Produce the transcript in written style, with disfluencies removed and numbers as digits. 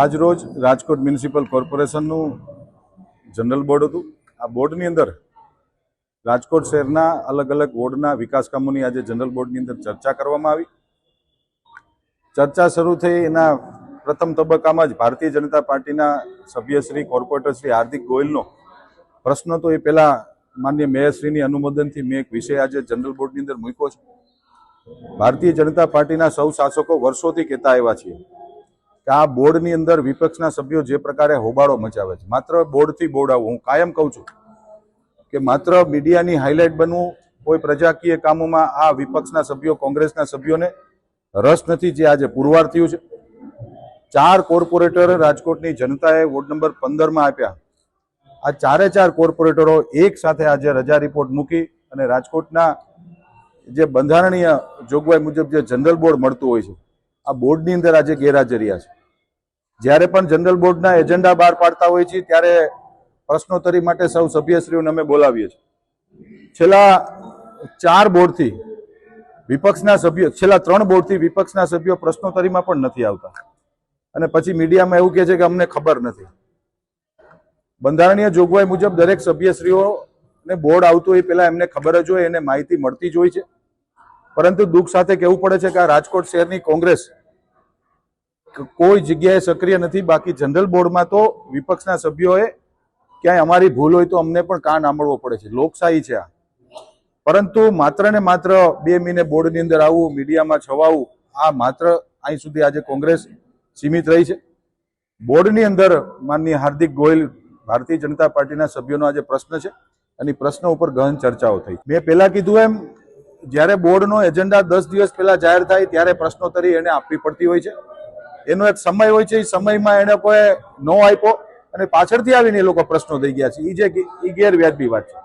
આજ રોજ Rajkot municipal કોર્પોરેશનનું general board હતું। આ બોર્ડની અંદર રાજકોટ શહેરના અલગ અલગ વોર્ડના વિકાસ કામોની આજે જનરલ બોર્ડની અંદર ચર્ચા કરવામાં આવી। ચર્ચા શરૂ થઈ એના પ્રથમ તબક્કામાં જ ભારતીય જનતા પાર્ટીના સભ્યશ્રી કોર્પોરેટર શ્રી હાર્દિક ગોયલનો પ્રશ્ન તો એ પહેલા માનનીય મેયરશ્રીની અનુમોદનથી મેં એક વિષય આજે જનરલ બોર્ડની અંદર મૂક્યો છે। ભારતીય જનતા પાર્ટીના સૌ શાસકો વર્ષોથી કહેતા આવ્યા છીએ કે આ બોર્ડની અંદર વિપક્ષના સભ્યો જે પ્રકારે હોબાળો મચાવે છે, માત્ર બોર્ડથી બોર્ડ આવું। હું કાયમ કહું છું કે માત્ર મીડિયાની હાઇલાઇટ બનવું, કોઈ પ્રજાકીય કામોમાં આ વિપક્ષના સભ્યો, કોંગ્રેસના સભ્યોને રસ નથી, જે આજે પુરવાર થયું છે। 4 કોર્પોરેટર રાજકોટની જનતાએ વોર્ડ નંબર 15માં આપ્યા। આ ચારે 4 કોર્પોરેટરો એક સાથે આજે રજા રિપોર્ટ મૂકી અને રાજકોટના જે બંધારણીય જોગવાઈ મુજબ જે જનરલ બોર્ડ મળતું હોય છે, આ બોર્ડની અંદર આજે ગેરહાજર રહ્યા છે। જ્યારે પણ જનરલ બોર્ડના એજન્ડા બહાર પાડતા હોય છે ત્યારે પ્રશ્નોત્તરી માટે સૌ સભ્યશ્રીઓને અમે બોલાવીએ છીએ। છેલ્લા 4 બોર્ડથી વિપક્ષના સભ્યો, છેલ્લા 3 બોર્ડથી વિપક્ષના સભ્યો પ્રશ્નોત્તરીમાં પણ નથી આવતા અને પછી મીડિયામાં એવું કહે છે કે અમને ખબર નથી। બંધારણીય જોગવાઈ મુજબ દરેક સભ્યશ્રીઓને બોર્ડ આવતું હોય પહેલા એમને ખબર જ હોય, એને માહિતી મળતી જ હોય છે। પરંતુ દુઃખ સાથે કહેવું પડે છે કે આ રાજકોટ શહેરની કોંગ્રેસ કોઈ જગ્યાએ સક્રિય નથી। બાકી જનરલ બોર્ડમાં તો વિપક્ષના સભ્યોએ ક્યાંય અમારી ભૂલ હોય તો અમને પણ કાન આંબળવો પડે છે। લોકશાહી છે આ, પરંતુ માત્ર ને માત્ર 2 મહિને બોર્ડની અંદર આવવું, મીડિયામાં છવાવું, આ માત્ર અહીં સુધી આજે કોંગ્રેસ સીમિત રહી છે। બોર્ડની અંદર માનનીય હાર્દિક ગોયલ ભારતીય જનતા પાર્ટીના સભ્યોનો આજે પ્રશ્ન છે અને પ્રશ્ન ઉપર ગહન ચર્ચાઓ થઈ। મેં પહેલા કીધું એમ, જ્યારે બોર્ડનો એજન્ડા 10 દિવસ પહેલા જાહેર થાય ત્યારે પ્રશ્નોત્તરી એને આપવી પડતી હોય છે। એનો એક સમય હોય છે, એ સમયમાં એને કોઈ ન આપ્યો અને પાછળથી આવીને એ લોકો પ્રશ્નો દઈ ગયા છે, એ ગેરવ્યાજબી વાત છે।